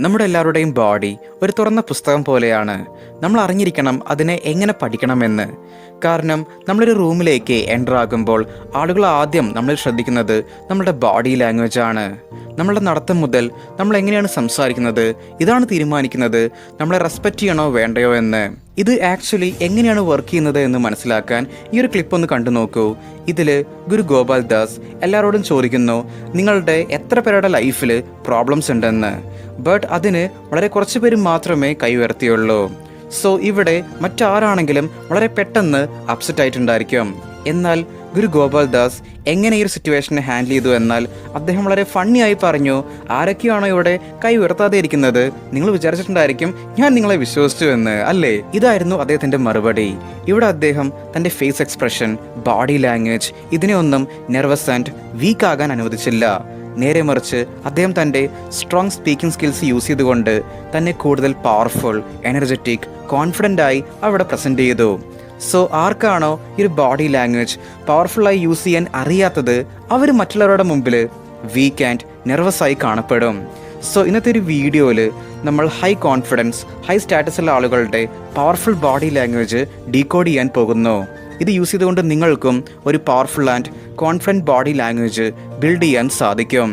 നമ്മുടെ എല്ലാവരുടെയും ബോഡി ഒരു തുറന്ന പുസ്തകം പോലെയാണ്. നമ്മൾ അറിഞ്ഞിരിക്കണം അതിനെ എങ്ങനെ പഠിക്കണമെന്ന്. കാരണം നമ്മളൊരു റൂമിലേക്ക് എൻ്റർ ആകുമ്പോൾ ആളുകൾ ആദ്യം നമ്മളിൽ ശ്രദ്ധിക്കുന്നത് നമ്മുടെ ബോഡി ലാംഗ്വേജ് ആണ്. നമ്മളുടെ നടത്തം മുതൽ നമ്മൾ എങ്ങനെയാണ് സംസാരിക്കുന്നത് ഇതാണ് തീരുമാനിക്കുന്നത് നമ്മളെ റെസ്പെക്റ്റ് ചെയ്യണോ വേണ്ടയോ എന്ന്. ഇത് ആക്ച്വലി എങ്ങനെയാണ് വർക്ക് ചെയ്യുന്നത് എന്ന് മനസ്സിലാക്കാൻ ഈ ഒരു ക്ലിപ്പ് ഒന്ന് കണ്ടു നോക്കൂ. ഇതിൽ ഗുരു ഗോപാൽ ദാസ് എല്ലാവരോടും ചോദിക്കുന്നു നിങ്ങളുടെ എത്ര പേരുടെ ലൈഫിൽ പ്രോബ്ലംസ് ഉണ്ടെന്ന്. ബട്ട് അതിന് വളരെ കുറച്ച് പേര് മാത്രമേ കൈ ഉയർത്തിയുള്ളൂ. സോ ഇവിടെ മറ്റാരാണെങ്കിലും വളരെ പെട്ടെന്ന് അപ്സെറ്റ് ആയിട്ടുണ്ടായിരിക്കും. എന്നാൽ ഗുരു ഗോപാൽ ദാസ് എങ്ങനെ ഈ ഒരു സിറ്റുവേഷനെ ഹാൻഡിൽ ചെയ്തു എന്നാൽ അദ്ദേഹം വളരെ ഫണ്ണിയായി പറഞ്ഞു, ആരൊക്കെയാണോ ഇവിടെ കൈ ഉയർത്താതെ ഇരിക്കുന്നത് നിങ്ങൾ വിചാരിച്ചിട്ടുണ്ടായിരിക്കും ഞാൻ നിങ്ങളെ വിശ്വസിച്ചു എന്ന് അല്ലേ. ഇതായിരുന്നു അദ്ദേഹത്തിന്റെ മറുപടി. ഇവിടെ അദ്ദേഹം തന്റെ ഫേസ് എക്സ്പ്രഷൻ, ബോഡി ലാംഗ്വേജ് ഇതിനെ ഒന്നും നെർവസ് ആൻഡ് വീക്ക് ആകാൻ അനുവദിച്ചില്ല. നേരെ മറിച്ച് അദ്ദേഹം തൻ്റെ സ്ട്രോങ് സ്പീക്കിംഗ് സ്കിൽസ് യൂസ് ചെയ്തുകൊണ്ട് തന്നെ കൂടുതൽ പവർഫുൾ, എനർജറ്റിക്, കോൺഫിഡൻ്റ് ആയി അവിടെ പ്രസൻറ്റ് ചെയ്തു. സോ ആർക്കാണോ ഈ ഒരു ബോഡി ലാംഗ്വേജ് പവർഫുള്ളായി യൂസ് ചെയ്യാൻ അറിയാത്തത് അവർ മറ്റുള്ളവരുടെ മുമ്പിൽ വീക്ക് ആൻഡ് നെർവസ് ആയി കാണപ്പെടും. സോ ഇന്നത്തെ ഒരു വീഡിയോയിൽ നമ്മൾ ഹൈ കോൺഫിഡൻസ്, ഹൈ സ്റ്റാറ്റസുള്ള ആളുകളുടെ പവർഫുൾ ബോഡി ലാംഗ്വേജ് ഡീകോഡ് ചെയ്യാൻ പോകുന്നു. ഇത് യൂസ് ചെയ്തുകൊണ്ട് നിങ്ങൾക്കും ഒരു powerful and confident body language build ചെയ്യാൻ സാധിക്കും.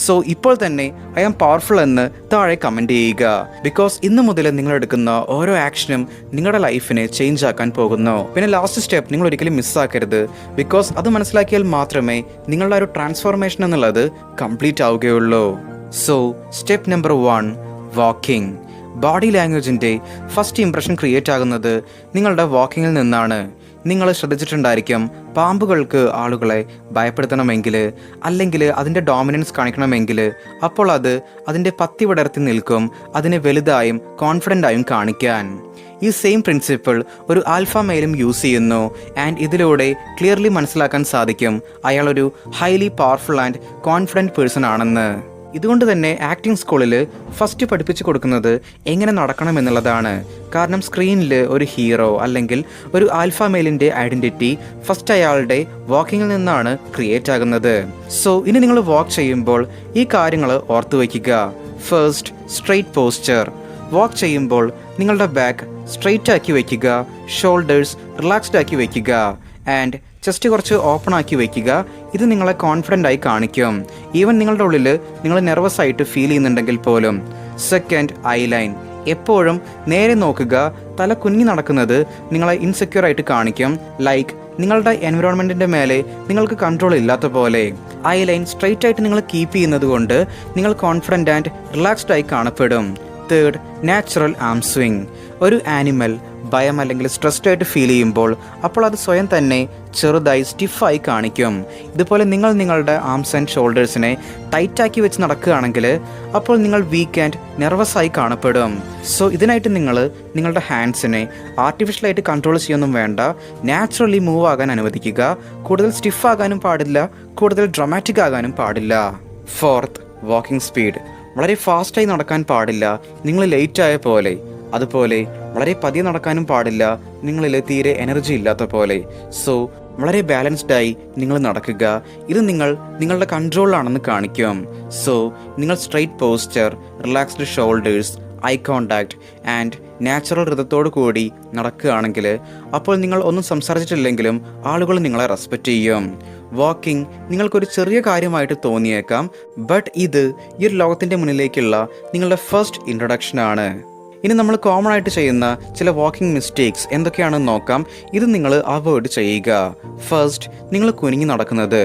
സോ ഇപ്പോൾ തന്നെ ഐ ആം പവർഫുൾ എന്ന് താഴെ കമൻറ്റ് ചെയ്യുക. ബിക്കോസ് ഇന്ന് മുതൽ നിങ്ങൾ എടുക്കുന്ന ഓരോ ആക്ഷനും നിങ്ങളുടെ ലൈഫിനെ ചേഞ്ച് ആക്കാൻ പോകുന്നു. പിന്നെ ലാസ്റ്റ് സ്റ്റെപ്പ് നിങ്ങൾ ഒരിക്കലും മിസ്സാക്കരുത്. ബിക്കോസ് അത് മനസ്സിലാക്കിയാൽ മാത്രമേ നിങ്ങളുടെ ഒരു ട്രാൻസ്ഫോർമേഷൻ എന്നുള്ളത് കംപ്ലീറ്റ് ആവുകയുള്ളൂ. So step number 1, walking. Body ലാംഗ്വേജിൻ്റെ ഫസ്റ്റ് ഇംപ്രഷൻ ക്രിയേറ്റ് ആകുന്നത് നിങ്ങളുടെ വാക്കിങ്ങിൽ നിന്നാണ്. നിങ്ങൾ ശ്രദ്ധിച്ചിട്ടുണ്ടായിരിക്കും, പാമ്പുകൾക്ക് ആളുകളെ ഭയപ്പെടുത്തണമെങ്കിൽ അല്ലെങ്കിൽ അതിൻ്റെ ഡോമിനൻസ് കാണിക്കണമെങ്കിൽ അപ്പോൾ അത് അതിൻ്റെ പത്തി വിടർത്തി നിൽക്കും, അതിനെ വലുതായും കോൺഫിഡൻ്റായും കാണിക്കാൻ. ഈ സെയിം പ്രിൻസിപ്പിൾ ഒരു ആൽഫ മെയിലും യൂസ് ചെയ്യുന്നു. ആൻഡ് ഇതിലൂടെ ക്ലിയർലി മനസ്സിലാക്കാൻ സാധിക്കും അയാളൊരു highly powerful and confident person ആണെന്ന്. ഇതുകൊണ്ട് തന്നെ ആക്ടിംഗ് സ്കൂളിൽ ഫസ്റ്റ് പഠിപ്പിച്ചു കൊടുക്കുന്നത് എങ്ങനെ നടക്കണം എന്നുള്ളതാണ്. കാരണം സ്ക്രീനിൽ ഒരു ഹീറോ അല്ലെങ്കിൽ ഒരു ആൽഫ മെയിലിൻ്റെ ഐഡൻറ്റിറ്റി ഫസ്റ്റ് അയാളുടെ വാക്കിങ്ങിൽ നിന്നാണ് ക്രിയേറ്റ് ആകുന്നത്. സോ ഇനി നിങ്ങൾ വാക്ക് ചെയ്യുമ്പോൾ ഈ കാര്യങ്ങൾ ഓർത്തു വയ്ക്കുക. First, straight posture. വാക്ക് ചെയ്യുമ്പോൾ നിങ്ങളുടെ ബാക്ക് സ്ട്രെയിറ്റ് ആക്കി വയ്ക്കുക, ഷോൾഡേഴ്സ് റിലാക്സ്ഡ് ആക്കി വയ്ക്കുക ആൻഡ് ചെസ്റ്റ് കുറച്ച് ഓപ്പൺ ആക്കി വയ്ക്കുക. ഇത് നിങ്ങളെ കോൺഫിഡൻ്റ് ആയി കാണിക്കും, ഈവൻ നിങ്ങളുടെ ഉള്ളിൽ നിങ്ങൾ നെർവസ് ആയിട്ട് ഫീൽ ചെയ്യുന്നുണ്ടെങ്കിൽ പോലും. Second, I line. എപ്പോഴും നേരെ നോക്കുക. തല കുനിഞ്ഞു നടക്കുന്നത് നിങ്ങളെ ഇൻസെക്യൂർ ആയിട്ട് കാണിക്കും, ലൈക്ക് നിങ്ങളുടെ എൻവിറോൺമെൻറ്റിൻ്റെ മേലെ നിങ്ങൾക്ക് കൺട്രോൾ ഇല്ലാത്ത പോലെ. ഐ ലൈൻ സ്ട്രെയിറ്റ് ആയിട്ട് നിങ്ങൾ കീപ്പ് ചെയ്യുന്നത് കൊണ്ട് നിങ്ങൾ കോൺഫിഡൻ്റ് ആൻഡ് റിലാക്സ്ഡ് ആയി കാണപ്പെടും. തേർഡ്, നാച്ചുറൽ ആം സ്വിങ്. ഒരു ആനിമൽ ഭയം അല്ലെങ്കിൽ സ്ട്രെസ്ഡ് ആയിട്ട് ഫീൽ ചെയ്യുമ്പോൾ അപ്പോൾ അത് സ്വയം തന്നെ ചെറുതായി സ്റ്റിഫായി കാണിക്കും. ഇതുപോലെ നിങ്ങൾ നിങ്ങളുടെ ആംസ് ആൻഡ് ഷോൾഡേഴ്സിനെ ടൈറ്റാക്കി വെച്ച് നടക്കുകയാണെങ്കിൽ അപ്പോൾ നിങ്ങൾ വീക്ക് ആൻഡ് നെർവസ് ആയി കാണപ്പെടും. സോ ഇതിനായിട്ട് നിങ്ങൾ നിങ്ങളുടെ ഹാൻഡ്സിനെ ആർട്ടിഫിഷ്യലായിട്ട് കൺട്രോൾ ചെയ്യൊന്നും വേണ്ട, നാച്ചുറലി മൂവ് ആകാൻ അനുവദിക്കുക. കൂടുതൽ സ്റ്റിഫ് ആകാനും പാടില്ല, കൂടുതൽ ഡ്രമാറ്റിക് ആകാനും പാടില്ല. Fourth, walking speed. വളരെ ഫാസ്റ്റായി നടക്കാൻ പാടില്ല, നിങ്ങൾ ലേറ്റായ പോലെ. അതുപോലെ വളരെ പതിയെ നടക്കാനും പാടില്ല, നിങ്ങളിൽ തീരെ എനർജി ഇല്ലാത്ത പോലെ. സോ വളരെ ബാലൻസ്ഡായി നിങ്ങൾ നടക്കുക. ഇത് നിങ്ങളുടെ കൺട്രോളിലാണെന്ന് കാണിക്കും. സോ നിങ്ങൾ straight posture, relaxed shoulders, eye contact and natural ഋതത്തോടു കൂടി നടക്കുകയാണെങ്കിൽ അപ്പോൾ നിങ്ങൾ ഒന്നും സംസാരിച്ചിട്ടില്ലെങ്കിലും ആളുകൾ നിങ്ങളെ റെസ്പെക്റ്റ് ചെയ്യും. വാക്കിംഗ് നിങ്ങൾക്കൊരു ചെറിയ കാര്യമായിട്ട് തോന്നിയേക്കാം, ബട്ട് ഇത് ഈ ഒരു ലോകത്തിൻ്റെ മുന്നിലേക്കുള്ള നിങ്ങളുടെ ഫസ്റ്റ് ഇൻട്രൊഡക്ഷനാണ്. ഇനി നമ്മൾ കോമൺ ആയിട്ട് ചെയ്യുന്ന ചില വാക്കിംഗ് മിസ്റ്റേക്സ് എന്തൊക്കെയാണെന്ന് നോക്കാം. ഇത് നിങ്ങൾ അവോയ്ഡ് ചെയ്യുക. ഫസ്റ്റ്, നിങ്ങൾ കുനിഞ്ഞു നടക്കുന്നത്.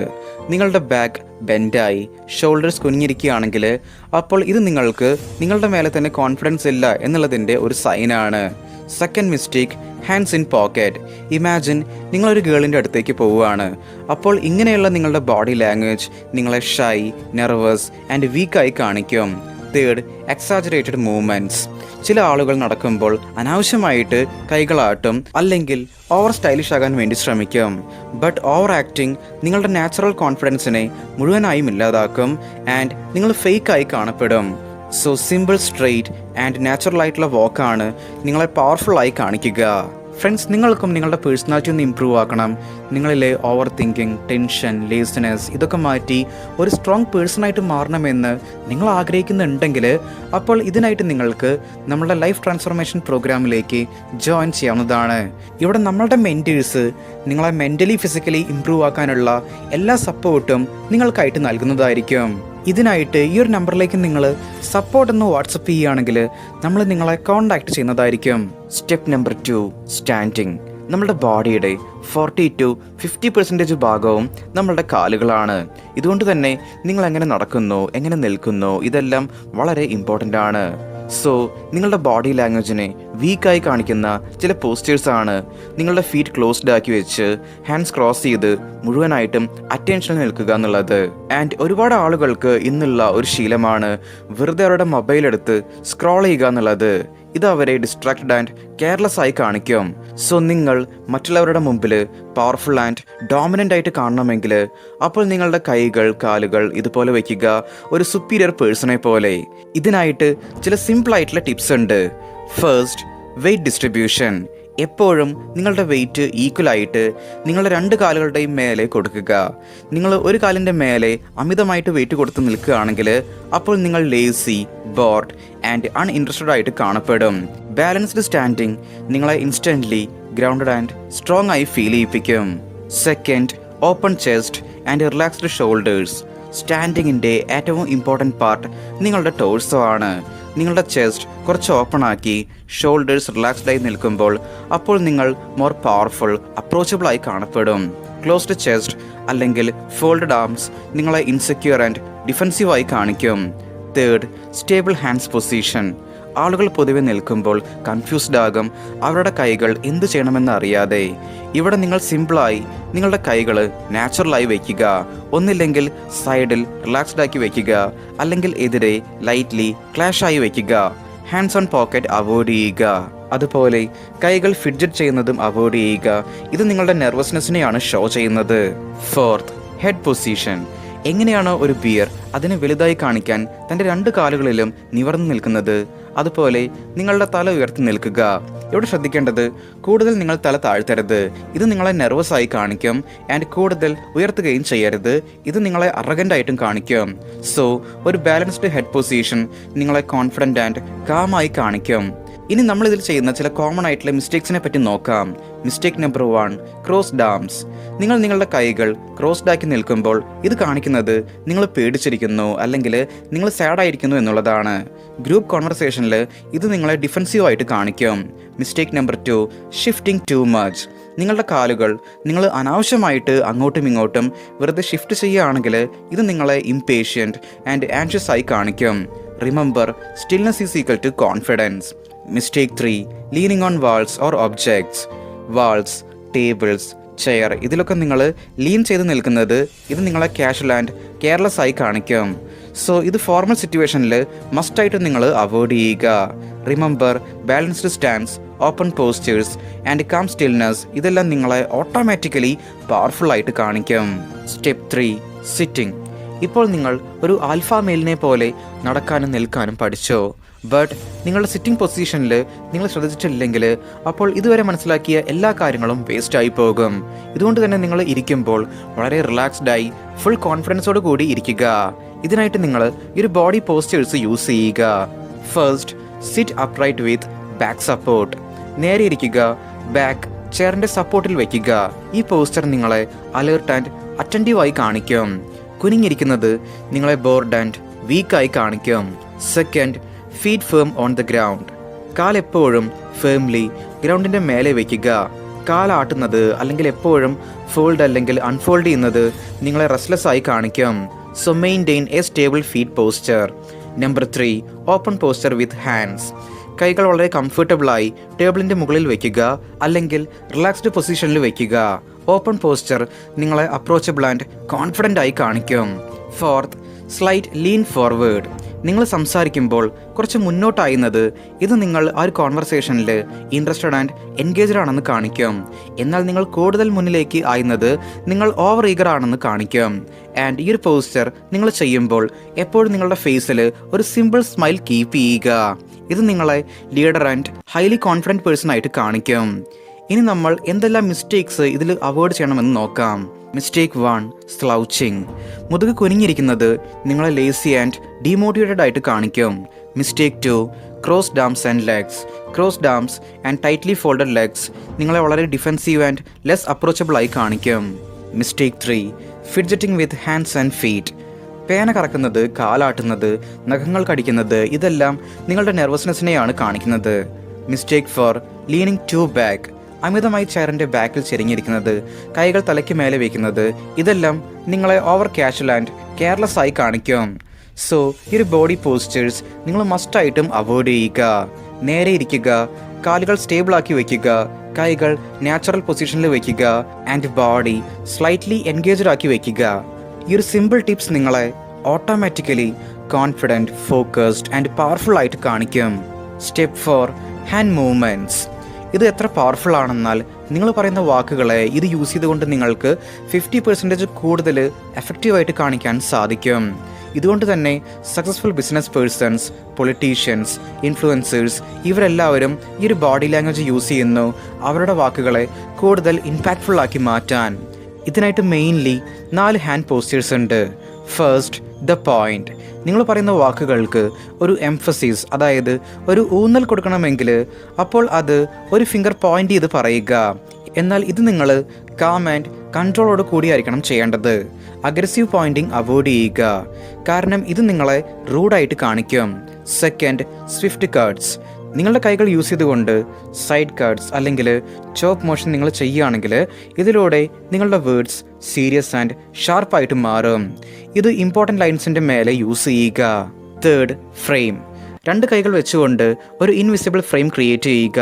നിങ്ങളുടെ ബാക്ക് ബെൻഡായി ഷോൾഡേഴ്സ് കുനിഞ്ഞിരിക്കുകയാണെങ്കിൽ അപ്പോൾ ഇത് നിങ്ങൾക്ക് നിങ്ങളുടെ മേലെ തന്നെ കോൺഫിഡൻസ് ഇല്ല എന്നുള്ളതിൻ്റെ ഒരു സൈനാണ്. Second mistake, hands in pocket. Imagine നിങ്ങളൊരു ഗേളിൻ്റെ അടുത്തേക്ക് പോവുകയാണ്. അപ്പോൾ ഇങ്ങനെയുള്ള നിങ്ങളുടെ ബോഡി ലാംഗ്വേജ് നിങ്ങളെ ഷൈ, നെർവസ് ആൻഡ് വീക്കായി കാണിക്കും. Third, exaggerated movements. ചില ആളുകൾ നടക്കുമ്പോൾ അനാവശ്യമായിട്ട് കൈകളാട്ടും അല്ലെങ്കിൽ ഓവർ സ്റ്റൈലിഷ് ആകാൻ വേണ്ടി ശ്രമിക്കും. ബട്ട് ഓവർ ആക്ടിങ് നിങ്ങളുടെ നാച്ചുറൽ കോൺഫിഡൻസിനെ മുഴുവനായും ഇല്ലാതാക്കും ആൻഡ് നിങ്ങൾ ഫേക്കായി കാണപ്പെടും. So simple, straight and natural ആയിട്ടുള്ള വാക്കാണ് നിങ്ങളെ പവർഫുള്ളായി കാണിക്കുക. ഫ്രണ്ട്സ്, നിങ്ങൾക്കും നിങ്ങളുടെ പേഴ്സണാലിറ്റി ഒന്ന് ഇമ്പ്രൂവ് ആക്കണം. നിങ്ങളിലെ ഓവർ തിങ്കിങ്, ടെൻഷൻ, ലേസിനെസ് ഇതൊക്കെ മാറ്റി ഒരു സ്ട്രോങ് പേഴ്സണായിട്ട് മാറണമെന്ന് നിങ്ങൾ ആഗ്രഹിക്കുന്നുണ്ടെങ്കിൽ അപ്പോൾ ഇതിനായിട്ട് നിങ്ങൾക്ക് നമ്മളുടെ ലൈഫ് ട്രാൻസ്ഫോർമേഷൻ പ്രോഗ്രാമിലേക്ക് ജോയിൻ ചെയ്യാവുന്നതാണ്. ഇവിടെ നമ്മളുടെ മെൻറ്റേഴ്സ് നിങ്ങളെ മെൻ്റലി ഫിസിക്കലി ഇമ്പ്രൂവ് ആക്കാനുള്ള എല്ലാ സപ്പോർട്ടും നിങ്ങൾക്കായിട്ട് നൽകുന്നതായിരിക്കും. ഇതിനായിട്ട് ഈ ഒരു നമ്പറിലേക്ക് നിങ്ങൾ സപ്പോർട്ട് എന്ന് വാട്സപ്പ് ചെയ്യുകയാണെങ്കിൽ നമ്മൾ നിങ്ങളെ കോൺടാക്ട് ചെയ്യുന്നതായിരിക്കും. Step number 2, standing. നമ്മുടെ ബോഡിയുടെ 40-50% ഭാഗവും നമ്മളുടെ കാലുകളാണ്. ഇതുകൊണ്ട് തന്നെ നിങ്ങൾ എങ്ങനെ നടക്കുന്നു, എങ്ങനെ നിൽക്കുന്നു, ഇതെല്ലാം വളരെ ഇമ്പോർട്ടൻ്റ് ആണ്. സോ നിങ്ങളുടെ ബോഡി ലാംഗ്വേജിനെ വീക്കായി കാണിക്കുന്ന ചില പോസ്റ്റേഴ്സാണ് നിങ്ങളുടെ ഫീറ്റ് ക്ലോസ്ഡ് ആക്കി വെച്ച് ഹാൻഡ്സ് ക്രോസ് ചെയ്ത് മുഴുവനായിട്ടും അറ്റൻഷനിൽ നിൽക്കുക എന്നുള്ളത്. ആൻഡ് ഒരുപാട് ആളുകൾക്ക് ഇന്നുള്ള ഒരു ശീലമാണ് വെറുതെ അവരുടെ മൊബൈൽ എടുത്ത് സ്ക്രോൾ ചെയ്യുക എന്നുള്ളത്. ഇത് അവരെ ഡിസ്ട്രാക്റ്റഡ് ആൻഡ് കെയർലെസ് ആയി കാണിക്കും. സോ നിങ്ങൾ മറ്റുള്ളവരുടെ മുമ്പിൽ പവർഫുൾ ആൻഡ് ഡോമിനൻ്റ് ആയിട്ട് കാണണമെങ്കിൽ അപ്പോൾ നിങ്ങളുടെ കൈകൾ, കാലുകൾ ഇതുപോലെ വയ്ക്കുക, ഒരു സുപ്പീരിയർ പേഴ്സണെ പോലെ. ഇതിനായിട്ട് ചില സിമ്പിൾ ആയിട്ടുള്ള ടിപ്സ് ഉണ്ട്. First, weight distribution. എപ്പോഴും നിങ്ങളുടെ വെയിറ്റ് ഈക്വലായിട്ട് നിങ്ങളുടെ 2 കാലുകളുടെയും മേലെ കൊടുക്കുക. നിങ്ങൾ ഒരു കാലിൻ്റെ മേലെ അമിതമായിട്ട് വെയിറ്റ് കൊടുത്ത് നിൽക്കുകയാണെങ്കിൽ അപ്പോൾ നിങ്ങൾ ലേസി, ബോർഡ് ആൻഡ് അൺഇൻട്രസ്റ്റഡ് ആയിട്ട് കാണപ്പെടും. ബാലൻസ്ഡ് സ്റ്റാൻഡിങ് നിങ്ങളെ ഇൻസ്റ്റൻ്റ്ലി ഗ്രൗണ്ടഡ് ആൻഡ് സ്ട്രോങ് ആയി ഫീൽ ചെയ്യിപ്പിക്കും. Second, open chest and relaxed shoulders. സ്റ്റാൻഡിങ്ങിൻ്റെ ഏറ്റവും ഇമ്പോർട്ടൻറ്റ് പാർട്ട് നിങ്ങളുടെ ടോഴ്സോ ആണ്. നിങ്ങളുടെ ചെസ്റ്റ് കുറച്ച് ഓപ്പൺ ആക്കി ഷോൾഡേഴ്സ് റിലാക്സ്ഡ് ആയി നിൽക്കുമ്പോൾ അപ്പോൾ നിങ്ങൾ മോർ പവർഫുൾ, അപ്രോച്ചബിൾ ആയി കാണപ്പെടും. ക്ലോസ്ഡ് ചെസ്റ്റ് അല്ലെങ്കിൽ ഫോൾഡഡ് ആംസ് നിങ്ങളെ ഇൻസെക്യൂർ ആൻഡ് ഡിഫെൻസീവായി കാണിക്കും. Third, stable hands position. ആളുകൾ പൊതുവെ നിൽക്കുമ്പോൾ കൺഫ്യൂസ്ഡ് ആകും, അവരുടെ കൈകൾ എന്ത് ചെയ്യണമെന്ന് അറിയാതെ. ഇവിടെ നിങ്ങൾ സിമ്പിളായി നിങ്ങളുടെ കൈകൾ നാച്ചുറലായി വയ്ക്കുക. ഒന്നില്ലെങ്കിൽ സൈഡിൽ റിലാക്സ്ഡ് ആക്കി വയ്ക്കുക, അല്ലെങ്കിൽ എതിരെ ലൈറ്റ്ലി ക്ലാഷ് ആയി വയ്ക്കുക. ഹാൻഡ്സ് ഓൺ പോക്കറ്റ് അവോയ്ഡ് ചെയ്യുക. അതുപോലെ കൈകൾ ഫിഡ്ജറ്റ് ചെയ്യുന്നതും അവോയ്ഡ് ചെയ്യുക. ഇത് നിങ്ങളുടെ നെർവസ്നെസ്സിനെയാണ് ഷോ ചെയ്യുന്നത്. Fourth, head position. എങ്ങനെയാണോ ഒരു ബിയർ അതിനെ വലുതായി കാണിക്കാൻ തൻ്റെ 2 കാലുകളിലും നിവർന്നു നിൽക്കുന്നത്, അതുപോലെ നിങ്ങളുടെ തല ഉയർത്തി നിൽക്കുക. ഇവിടെ ശ്രദ്ധിക്കേണ്ടത് കൂടുതൽ നിങ്ങൾ തല താഴ്ത്തരുത്. ഇത് നിങ്ങളെ നെർവസ് ആയി കാണിക്കും. ആൻഡ് കൂടുതൽ ഉയർത്തുകയും ചെയ്യരുത്. ഇത് നിങ്ങളെ അറഗൻ്റ് കാണിക്കും. സോ ഒരു ബാലൻസ്ഡ് ഹെഡ് പൊസിഷൻ നിങ്ങളെ കോൺഫിഡൻ്റ് ആൻഡ് കാമായി കാണിക്കും. ഇനി നമ്മളിതിൽ ചെയ്യുന്ന ചില കോമൺ ആയിട്ടുള്ള മിസ്റ്റേക്സിനെ പറ്റി നോക്കാം. Mistake number 1, crossed arms. നിങ്ങൾ നിങ്ങളുടെ കൈകൾ ക്രോസ്ഡ് ആക്കി നിൽക്കുമ്പോൾ ഇത് കാണിക്കുന്നത് നിങ്ങൾ പേടിച്ചിരിക്കുന്നു അല്ലെങ്കിൽ നിങ്ങൾ സാഡായിരിക്കുന്നു എന്നുള്ളതാണ്. ഗ്രൂപ്പ് കോൺവെർസേഷനിൽ ഇത് നിങ്ങളെ ഡിഫെൻസീവായിട്ട് കാണിക്കും. Mistake number 2, shifting too much. നിങ്ങളുടെ കാലുകൾ നിങ്ങൾ അനാവശ്യമായിട്ട് അങ്ങോട്ടും ഇങ്ങോട്ടും വെറുതെ ഷിഫ്റ്റ് ചെയ്യുകയാണെങ്കിൽ ഇത് നിങ്ങളെ ഇംപേഷ്യൻറ്റ് ആൻഡ് ആൻഷ്യസ് ആയി കാണിക്കും. Remember, stillness is equal to confidence. Mistake 3, leaning on walls or objects. Walls, tables, chair ഇതിലൊക്കെ നിങ്ങൾ ലീൻ ചെയ്ത് നിൽക്കുന്നത് ഇത് നിങ്ങളെ കാഷ്വൽ ആൻഡ് കെയർലെസ് ആയി കാണിക്കും. സോ ഇത് ഫോർമൽ സിറ്റുവേഷനിൽ മസ്റ്റായിട്ട് നിങ്ങൾ അവോയ്ഡ് ചെയ്യുക. Remember, balanced stance, open postures and calm stillness ഇതെല്ലാം നിങ്ങളെ ഓട്ടോമാറ്റിക്കലി പവർഫുൾ ആയിട്ട് കാണിക്കും. Step 3, sitting. ഇപ്പോൾ നിങ്ങൾ ഒരു ആൽഫ മെയിലിനെ പോലെ നടക്കാനും നിൽക്കാനും പഠിച്ചോ. ബട്ട് നിങ്ങളുടെ സിറ്റിംഗ് പൊസിഷനിൽ നിങ്ങൾ ശ്രദ്ധിച്ചിട്ടില്ലെങ്കിൽ അപ്പോൾ ഇതുവരെ മനസ്സിലാക്കിയ എല്ലാ കാര്യങ്ങളും വേസ്റ്റായി പോകും. ഇതുകൊണ്ട് തന്നെ നിങ്ങൾ ഇരിക്കുമ്പോൾ വളരെ റിലാക്സ്ഡായി ഫുൾ കോൺഫിഡൻസോട് കൂടി ഇരിക്കുക. ഇതിനായിട്ട് നിങ്ങൾ ഈ ഒരു ബോഡി പോസ്റ്റേഴ്സ് യൂസ് ചെയ്യുക. ഫസ്റ്റ്, സിറ്റ് അപ്രൈറ്റ് വിത്ത് ബാക്ക് സപ്പോർട്ട്. നേരെ ഇരിക്കുക, ബാക്ക് ചെയറിൻ്റെ സപ്പോർട്ടിൽ വയ്ക്കുക. ഈ പോസ്റ്റർ നിങ്ങളെ അലേർട്ട് ആൻഡ് അറ്റൻറ്റീവായി കാണിക്കും. കുനിഞ്ഞിരിക്കുന്നത് നിങ്ങളെ ബോർഡ് ആൻഡ് വീക്കായി കാണിക്കും. Second, feet firm on the ground. കാലെപ്പോഴും ഫേംലി ഗ്രൗണ്ടിൻ്റെ മേലെ വയ്ക്കുക. കാലാട്ടുന്നത് അല്ലെങ്കിൽ എപ്പോഴും ഫോൾഡ് അല്ലെങ്കിൽ അൺഫോൾഡ് ചെയ്യുന്നത് നിങ്ങളെ റെസ്റ്റ്ലെസ് ആയി കാണിക്കും. So maintain A stable feet posture. Number 3, open posture with hands. കൈകൾ വളരെ കംഫർട്ടബിളായി ടേബിളിൻ്റെ മുകളിൽ വയ്ക്കുക അല്ലെങ്കിൽ റിലാക്സ്ഡ് പൊസിഷനിൽ വയ്ക്കുക. ഓപ്പൺ പോസ്ചർ നിങ്ങളെ അപ്രോച്ചബിൾ ആൻഡ് കോൺഫിഡൻ്റ് ആയി കാണിക്കും. Fourth, slight lean forward. നിങ്ങൾ സംസാരിക്കുമ്പോൾ കുറച്ച് മുന്നോട്ടായുന്നത് ഇത് നിങ്ങൾ ആ ഒരു കോൺവെർസേഷനിൽ ഇൻട്രസ്റ്റഡ് ആൻഡ് എൻഗേജ്ഡ് ആണെന്ന് കാണിക്കും. എന്നാൽ നിങ്ങൾ കൂടുതൽ മുന്നിലേക്ക് ആയുന്നത് നിങ്ങൾ ഓവർ ഈഗർ ആണെന്ന് കാണിക്കും. ആൻഡ് ഈ ഒരു പോസ്റ്റർ നിങ്ങൾ ചെയ്യുമ്പോൾ എപ്പോഴും നിങ്ങളുടെ ഫേസിൽ ഒരു സിമ്പിൾ സ്മൈൽ കീപ്പ് ചെയ്യുക. ഇത് നിങ്ങളെ leader and highly confident person ആയിട്ട് കാണിക്കും. ഇനി നമ്മൾ എന്തെല്ലാം മിസ്റ്റേക്സ് ഇതിൽ അവോയ്ഡ് ചെയ്യണമെന്ന് നോക്കാം. മിസ്റ്റേക്ക് 1, സ്ലൗച്ചിങ്. മുതുക് കുനിഞ്ഞിരിക്കുന്നത് നിങ്ങളെ ലേസി ആൻഡ് ഡീമോട്ടിവേറ്റഡ് ആയിട്ട് കാണിക്കും. Mistake 2, crossed arms and legs. Crossed arms and tightly folded legs നിങ്ങളെ വളരെ ഡിഫെൻസീവ് ആൻഡ് ലെസ് അപ്രോച്ചബിൾ ആയി കാണിക്കും. Mistake 3, fidgeting with hands and feet. പേന കറക്കുന്നത്, കാലാട്ടുന്നത്, നഖങ്ങൾ കടിക്കുന്നത് ഇതെല്ലാം നിങ്ങളുടെ നെർവസ്നെസ്സിനെയാണ് കാണിക്കുന്നത്. Mistake 4, leaning to back. അമിതമായി ചെയറിൻ്റെ ബാക്കിൽ ചെരിഞ്ഞിരിക്കുന്നത്, കൈകൾ തലയ്ക്ക് മേലെ വയ്ക്കുന്നത് ഇതെല്ലാം നിങ്ങളെ ഓവർ കാഷ്വൽ ആൻഡ് കെയർലെസ് ആയി കാണിക്കും. സോ ഈ ഒരു ബോഡി പോസ്റ്റേഴ്സ് നിങ്ങൾ മസ്റ്റായിട്ടും അവോയ്ഡ് ചെയ്യുക. നേരെ ഇരിക്കുക, കാലുകൾ സ്റ്റേബിളാക്കി വയ്ക്കുക, കൈകൾ നാച്ചുറൽ പൊസിഷനിൽ വയ്ക്കുക ആൻഡ് ബോഡി സ്ലൈറ്റ്ലി എൻഗേജ്ഡ് ആക്കി വയ്ക്കുക. ഈ ഒരു സിമ്പിൾ ടിപ്സ് നിങ്ങളെ automatically confident, focused and powerful ആയിട്ട് കാണിക്കും. Step 4, hand movements. ഇത് എത്ര പവർഫുൾ ആണെന്നാൽ നിങ്ങൾ പറയുന്ന വാക്കുകളെ ഇത് യൂസ് ചെയ്തുകൊണ്ട് നിങ്ങൾക്ക് 50% കൂടുതൽ എഫക്റ്റീവായിട്ട് കാണിക്കാൻ സാധിക്കും. ഇതുകൊണ്ട് തന്നെ successful business persons, politicians, influencers ഇവരെല്ലാവരും ഈ ഒരു ബോഡി ലാംഗ്വേജ് യൂസ് ചെയ്യുന്നു അവരുടെ വാക്കുകളെ കൂടുതൽ ഇമ്പാക്റ്റ്ഫുൾ ആക്കി മാറ്റാൻ. ഇതിനായിട്ട് മെയിൻലി 4 ഹാൻഡ് പോസ്റ്റേഴ്സ് ഉണ്ട്. First, the point. നിങ്ങൾ പറയുന്ന വാക്കുകൾക്ക് ഒരു എംഫസിസ്, അതായത് ഒരു ഊന്നൽ കൊടുക്കണമെങ്കിൽ അപ്പോൾ അത് ഒരു ഫിംഗർ പോയിന്റ് ചെയ്ത് പറയുക. എന്നാൽ ഇത് നിങ്ങൾ കാം ആൻഡ് കൺട്രോളോട് കൂടിയായിരിക്കണം ചെയ്യേണ്ടത്. അഗ്രസീവ് പോയിന്റിങ് അവോയ്ഡ് ചെയ്യുക, കാരണം ഇത് നിങ്ങളെ റൂഡായിട്ട് കാണിക്കും. Second, Swift cuts. നിങ്ങളുടെ കൈകൾ യൂസ് ചെയ്തുകൊണ്ട് സൈഡ് കട്ട്സ് അല്ലെങ്കിൽ ചോപ്പ് മോഷൻ നിങ്ങൾ ചെയ്യുകയാണെങ്കിൽ ഇതിലൂടെ നിങ്ങളുടെ വേർഡ്സ് സീരിയസ് ആൻഡ് ഷാർപ്പായിട്ട് മാറും. ഇത് ഇമ്പോർട്ടൻ്റ് ലൈൻസിൻ്റെ മേലെ യൂസ് ചെയ്യുക. Third, frame. 2 കൈകൾ വെച്ചുകൊണ്ട് ഒരു ഇൻവിസിബിൾ ഫ്രെയിം ക്രിയേറ്റ് ചെയ്യുക,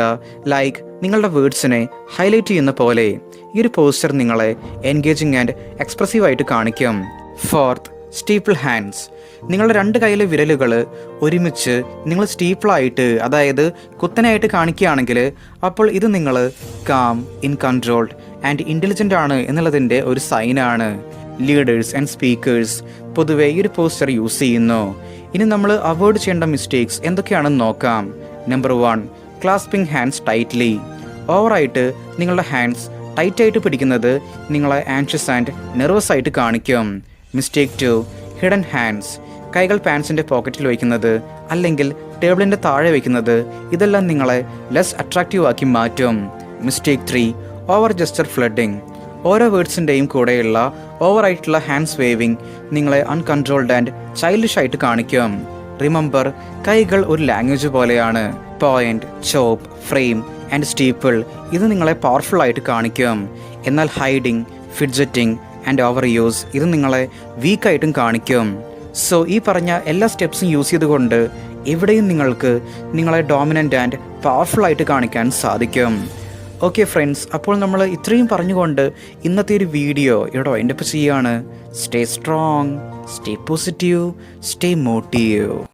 ലൈക്ക് നിങ്ങളുടെ വേർഡ്സിനെ ഹൈലൈറ്റ് ചെയ്യുന്ന പോലെ. ഈ ഒരു പോസ്റ്റർ നിങ്ങളെ എൻഗേജിങ് ആൻഡ് എക്സ്പ്രസീവായിട്ട് കാണിക്കും. Fourth, steeple hands. നിങ്ങളുടെ 2 കൈയിലെ വിരലുകൾ ഒരുമിച്ച് നിങ്ങൾ സ്റ്റീപ്പിളായിട്ട്, അതായത് കുത്തനായിട്ട് കാണിക്കുകയാണെങ്കിൽ അപ്പോൾ ഇത് നിങ്ങൾ calm, in controlled and intelligent ആണ് എന്നുള്ളതിൻ്റെ ഒരു സൈനാണ്. ലീഡേഴ്സ് ആൻഡ് സ്പീക്കേഴ്സ് പൊതുവെ ഈ ഒരു പോസ്റ്റർ യൂസ് ചെയ്യുന്നു. ഇനി നമ്മൾ അവോയ്ഡ് ചെയ്യേണ്ട മിസ്റ്റേക്സ് എന്തൊക്കെയാണെന്ന് നോക്കാം. Number 1, clasping hands tightly. ഓവറായിട്ട് നിങ്ങളുടെ ഹാൻഡ്സ് ടൈറ്റായിട്ട് പിടിക്കുന്നത് നിങ്ങളെ ആൻഷ്യസ് ആൻഡ് നെർവസ് ആയിട്ട് കാണിക്കും. Mistake 2, hidden hands. കൈകൾ പാൻസിൻ്റെ പോക്കറ്റിൽ വയ്ക്കുന്നത് അല്ലെങ്കിൽ ടേബിളിൻ്റെ താഴെ വയ്ക്കുന്നത് ഇതെല്ലാം നിങ്ങളെ ലെസ് അട്രാക്റ്റീവ് ആക്കി മാറ്റും. Mistake 3, over jester flooding. ഓരോ വേർഡ്സിൻ്റെയും കൂടെയുള്ള ഓവറായിട്ടുള്ള ഹാൻഡ്സ് വേവിങ് നിങ്ങളെ അൺകൺട്രോൾഡ് ആൻഡ് ചൈൽഡിഷ് ആയിട്ട് കാണിക്കും. റിമെമ്പർ, കൈകൾ ഒരു ലാംഗ്വേജ് പോലെയാണ്. Point, chop, frame and steeple ഇത് നിങ്ങളെ പവർഫുൾ ആയിട്ട് കാണിക്കും. എന്നാൽ ഹൈഡിങ്, ഫിഡ്ജറ്റിംഗ് ആൻഡ് ഓവർ യൂസ് ഇത് നിങ്ങളെ വീക്കായിട്ടും കാണിക്കും. സോ ഈ പറഞ്ഞ എല്ലാ സ്റ്റെപ്സും യൂസ് ചെയ്തുകൊണ്ട് എവിടെയും നിങ്ങൾക്ക് നിങ്ങളെ ഡോമിനൻ്റ് ആൻഡ് പവർഫുൾ ആയിട്ട് കാണിക്കാൻ സാധിക്കും. ഓക്കെ ഫ്രണ്ട്സ്, അപ്പോൾ നമ്മൾ ഇത്രയും പറഞ്ഞുകൊണ്ട് ഇന്നത്തെ ഒരു വീഡിയോ ഇവിടെ വൈൻഡപ്പ് ചെയ്യുകയാണ്. Stay strong, stay positive, stay motive.